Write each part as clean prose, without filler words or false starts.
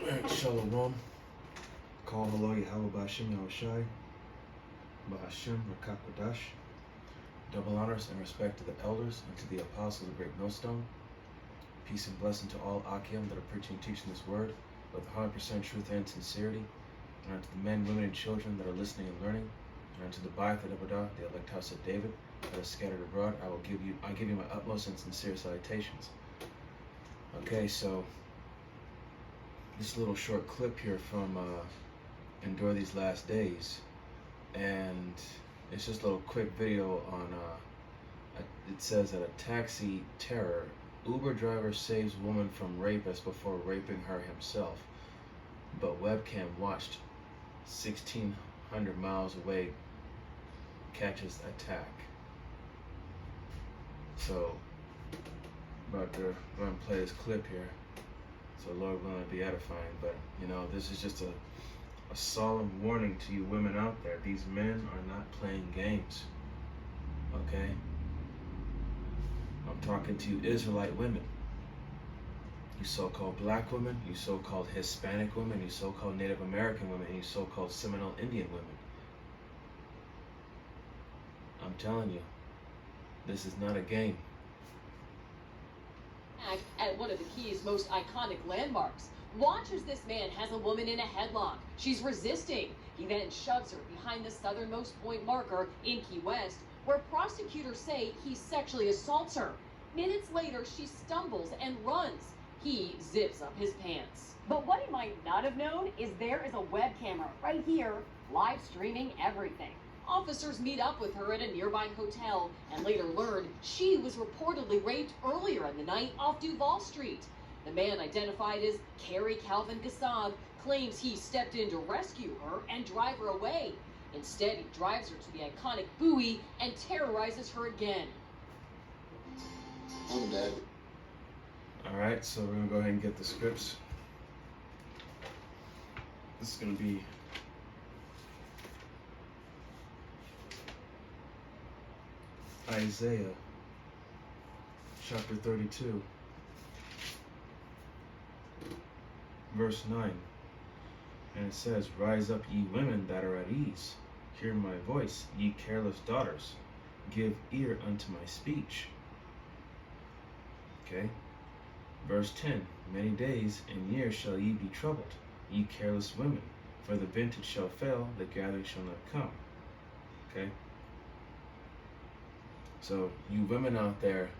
Shalom. Call hello Yahweh Ba'Shem Yahushai. Ba'Shem Rakakwadash. Double honors and respect to the elders and to the apostles of Great Millstone. Peace and blessing to all Akim that are preaching and teaching this word with 100% truth and sincerity. And unto the men, women, and children that are listening and learning. And unto the Ba'ath Abadah, the elect house of David, that is scattered abroad, I give you my utmost and sincere salutations. Okay, so this little short clip here from Endure These Last Days, and it's just a little quick video on it says that a taxi terror, Uber driver saves woman from rapist before raping her himself, but webcam watched 1,600 miles away catches attack. So about to go and play this clip here. So Lord willing to be edifying, but this is just a solemn warning to you women out there. These men are not playing games, okay? I'm talking to you Israelite women, you so-called black women, you so-called Hispanic women, you so-called Native American women, and you so-called Seminole Indian women. I'm telling you, this is not a game. At one of the Key's most iconic landmarks. Watch as this man has a woman in a headlock. She's resisting. He then shoves her behind the southernmost point marker in Key West, where prosecutors say he sexually assaults her. Minutes later, she stumbles and runs. He zips up his pants. But what he might not have known is there is a web camera right here, live streaming everything. Officers meet up with her at a nearby hotel and later learned she was reportedly raped earlier in the night off Duval Street. The man, identified as Kerry Calvin Gassab, claims he stepped in to rescue her and drive her away. Instead, he drives her to the iconic buoy and terrorizes her again. I'm dead. Alright, so we're going to go ahead and get the scripts. This is going to be Isaiah chapter 32, verse 9, and it says, "Rise up, ye women that are at ease, hear my voice, ye careless daughters, give ear unto my speech." Okay, verse 10, "Many days and years shall ye be troubled, ye careless women, for the vintage shall fail, the gathering shall not come." Okay. So you women out there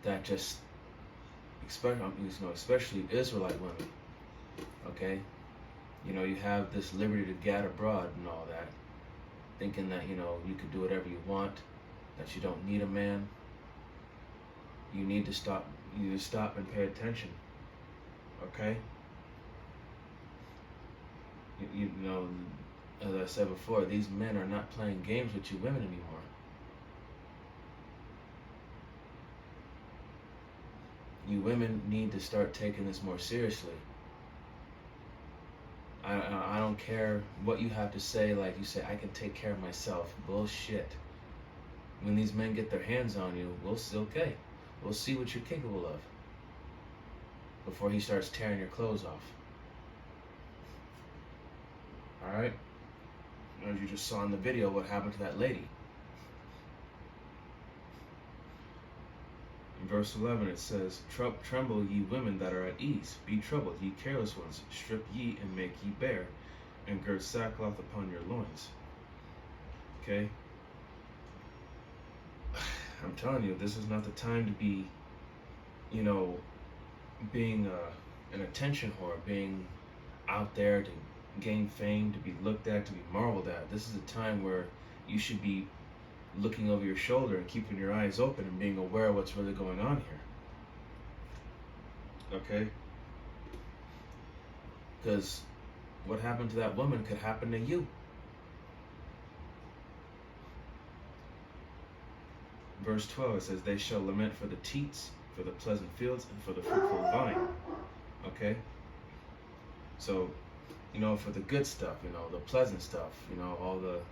that just especially Israelite women, okay? You have this liberty to gad abroad and all that, thinking that you could do whatever you want, that you don't need a man. You need to stop. You need to stop and pay attention, okay? As I said before, these men are not playing games with you women anymore. You women need to start taking this more seriously. I don't care what you have to say, like you say, I can take care of myself. Bullshit. When these men get their hands on you, we'll see what you're capable of before he starts tearing your clothes off. Alright? As you just saw in the video, what happened to that lady. In verse 11 it says, "Tremble ye women that are at ease, be troubled, ye careless ones, strip ye and make ye bare, and gird sackcloth upon your loins." Okay? I'm telling you, this is not the time to be, being an attention whore, being out there to gain fame, to be looked at, to be marveled at. This is a time where you should be looking over your shoulder and keeping your eyes open and being aware of what's really going on here. Okay? Because what happened to that woman could happen to you. Verse 12, it says, "They shall lament for the teats, for the pleasant fields, and for the fruitful vine." Okay? So, for the good stuff, the pleasant stuff, all the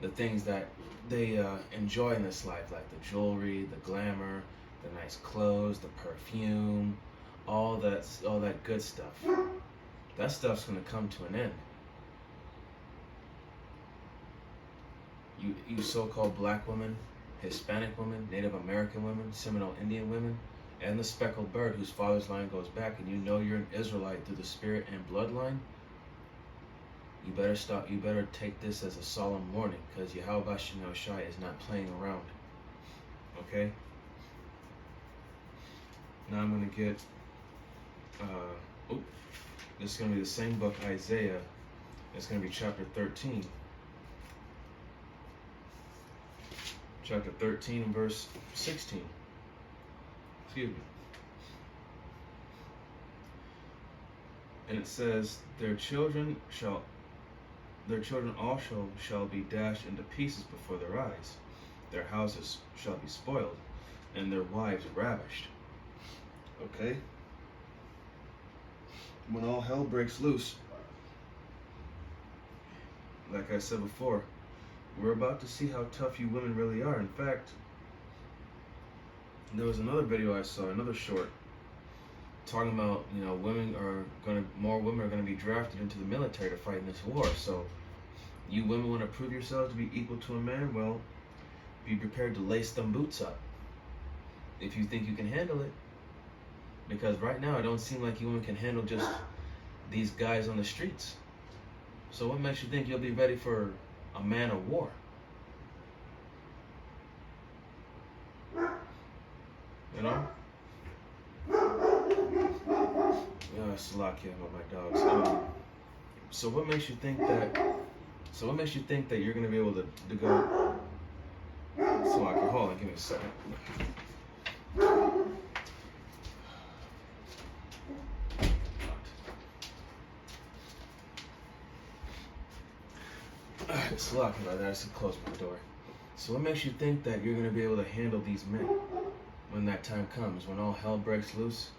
things that they enjoy in this life, like the jewelry, the glamour, the nice clothes, the perfume, all that good stuff. that stuff's going to come to an end. You so-called black women, Hispanic women, Native American women, Seminole Indian women, and the speckled bird whose father's line goes back, and you know you're an Israelite through the spirit and bloodline, you better stop. You better take this as a solemn warning, because Yahweh Shem Shai is not playing around. Okay? Now I'm going to get, this is going to be the same book, Isaiah. It's going to be chapter 13. Chapter 13 and verse 16. Excuse me. And it says, their children also shall be dashed into pieces before their eyes. Their houses shall be spoiled, and their wives ravished. Okay? When all hell breaks loose, like I said before, we're about to see how tough you women really are. In fact, there was another video I saw, another short, talking about, more women are gonna be drafted into the military to fight in this war. So, you women want to prove yourselves to be equal to a man? Well, be prepared to lace them boots up if you think you can handle it. Because right now, it don't seem like you women can handle just these guys on the streets. So what makes you think you'll be ready for a man of war? You know? Yeah, Salakia about my dogs. So what makes you think that you're gonna be able to go? Salakia, hold on, give me a second. Salakia about that. I should close my door. So what makes you think that you're gonna be able to handle these men when that time comes, when all hell breaks loose?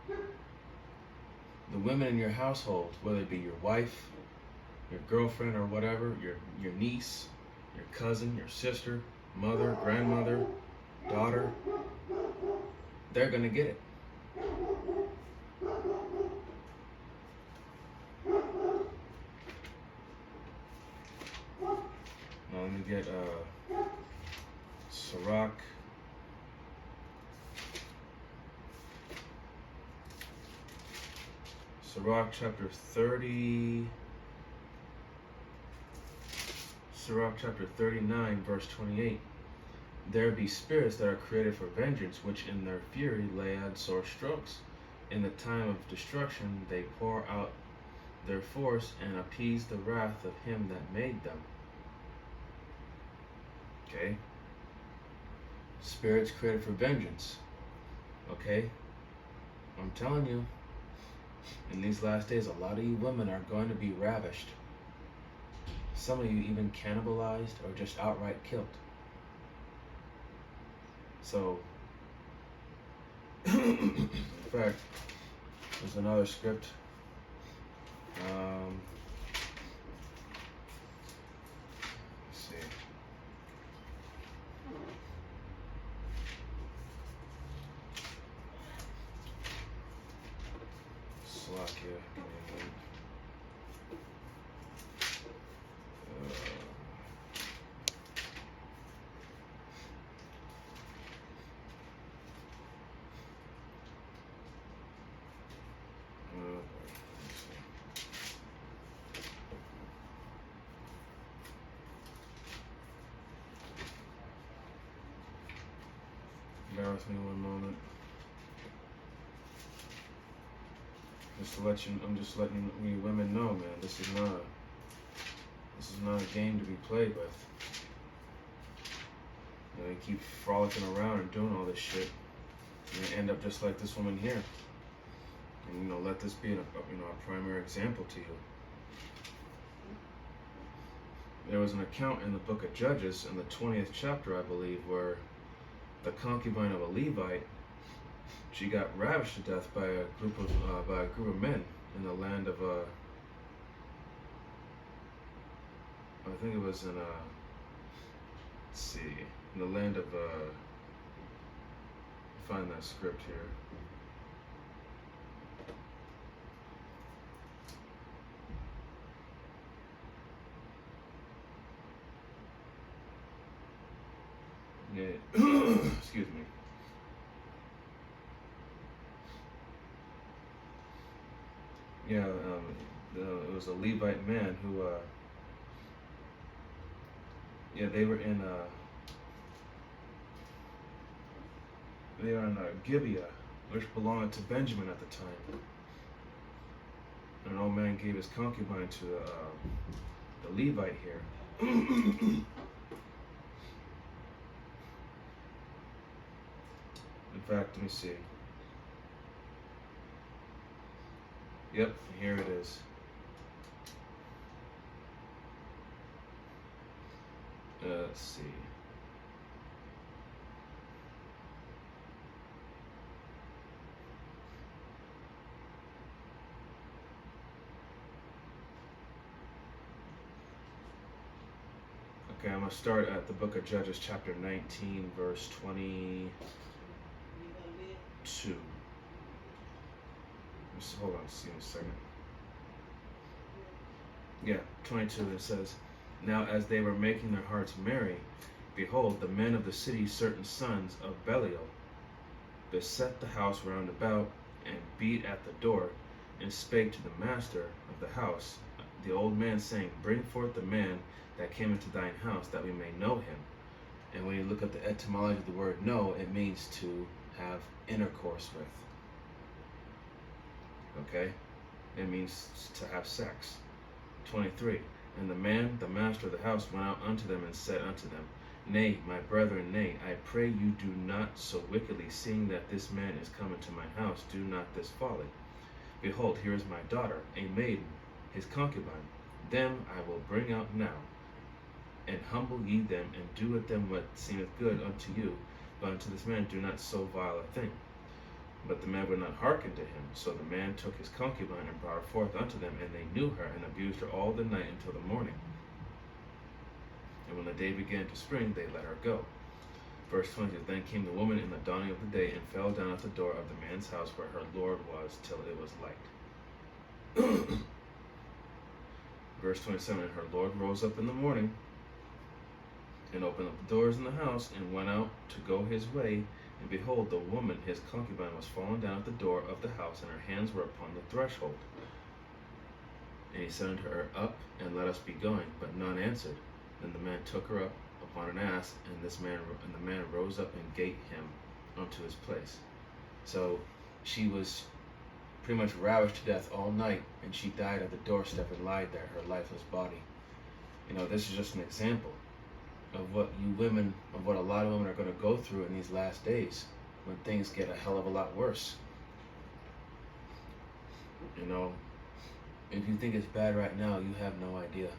The women in your household, whether it be your wife, your girlfriend or whatever, your niece, your cousin, your sister, mother, grandmother, daughter, they're gonna get it. Now let me get Sirach. Sirach chapter 30. Sirach chapter 39, verse 28. There be spirits that are created for vengeance, which in their fury lay out sore strokes. In the time of destruction they pour out their force and appease the wrath of him that made them. Okay? Spirits created for vengeance. Okay? I'm telling you, in these last days, a lot of you women are going to be ravished. Some of you even cannibalized or just outright killed. So, in fact, there's another script. Let's see. Slovakia. Bear with me one moment. I'm just letting you women know, man. This is not a game to be played with. You keep frolicking around and doing all this shit, and you end up just like this woman here. And let this be a primary example to you. There was an account in the book of Judges, in the 20th chapter, I believe, where the concubine of a Levite, she got ravished to death by a group of men in the land of I think it was in in the land of find that script here. Yeah. Excuse me. Yeah, it was a Levite man who, yeah, they were in Gibeah, which belonged to Benjamin at the time. And an old man gave his concubine to the Levite here. In fact, let me see. Yep, here it is. Let's see. Okay, I'm going to start at the book of Judges, chapter 19, verse 22. Hold on, see in a second. Yeah, 22, it says, Now as they were making their hearts merry, behold, the men of the city, certain sons of Belial, beset the house round about, and beat at the door, and spake to the master of the house, the old man, saying, Bring forth the man that came into thine house, that we may know him. And when you look up the etymology of the word know, it means to have intercourse with. Okay? It means to have sex. 23. And the man, the master of the house, went out unto them and said unto them, Nay, my brethren, nay, I pray you do not so wickedly, seeing that this man is come into my house, do not this folly. Behold, here is my daughter, a maiden, his concubine. Them I will bring out now, and humble ye them, and do with them what seemeth good unto you. But unto this man do not so vile a thing. But the man would not hearken to him. So the man took his concubine and brought her forth unto them, and they knew her, and abused her all the night until the morning. And when the day began to spring, they let her go. Verse 20, Then came the woman in the dawning of the day, and fell down at the door of the man's house where her Lord was, till it was light. Verse 27, And her Lord rose up in the morning, and opened up the doors in the house, and went out to go his way. And behold, the woman, his concubine, was fallen down at the door of the house, and her hands were upon the threshold. And he said unto her, Up, and let us be going. But none answered. Then the man took her up upon an ass, and the man rose up and gate him unto his place. So she was pretty much ravished to death all night, and she died at the doorstep and lied there, her lifeless body. You know, this is just an example of what a lot of women are going to go through in these last days, when things get a hell of a lot worse. You know, if you think it's bad right now, you have no idea.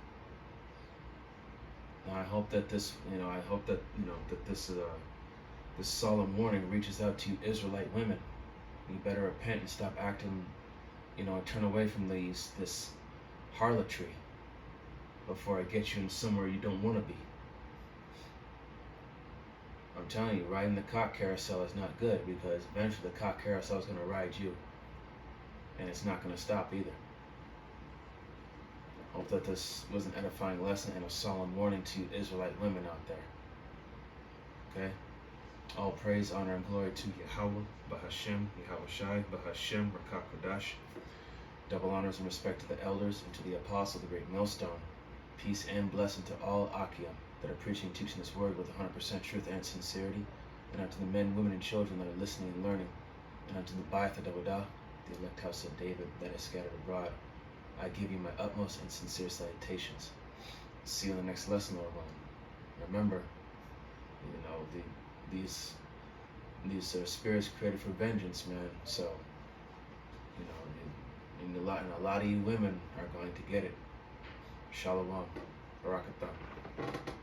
Now I hope that this solemn warning reaches out to you Israelite women. You better repent and stop acting, and turn away from this harlotry before it gets you in somewhere you don't want to be. I'm telling you, riding the cock carousel is not good, because eventually the cock carousel is going to ride you, and it's not going to stop either. Hope that this was an edifying lesson and a solemn warning to you Israelite women out there. Okay? All praise, honor, and glory to Yahweh, Bahashem, Yahushai, Bahashem, Rakak Kodash. Double honors and respect to the elders and to the apostle, the great millstone. Peace and blessing to all Akim that are preaching and teaching this word with 100% truth and sincerity, and unto the men, women, and children that are listening and learning, and unto the Ba'ath Dawudah, the elect house of David that is scattered abroad. I give you my utmost and sincere salutations. See you in the next lesson, Lord willing. Remember, these spirits created for vengeance, man. So, and a lot of you women are going to get it. Shalom. Barakatah.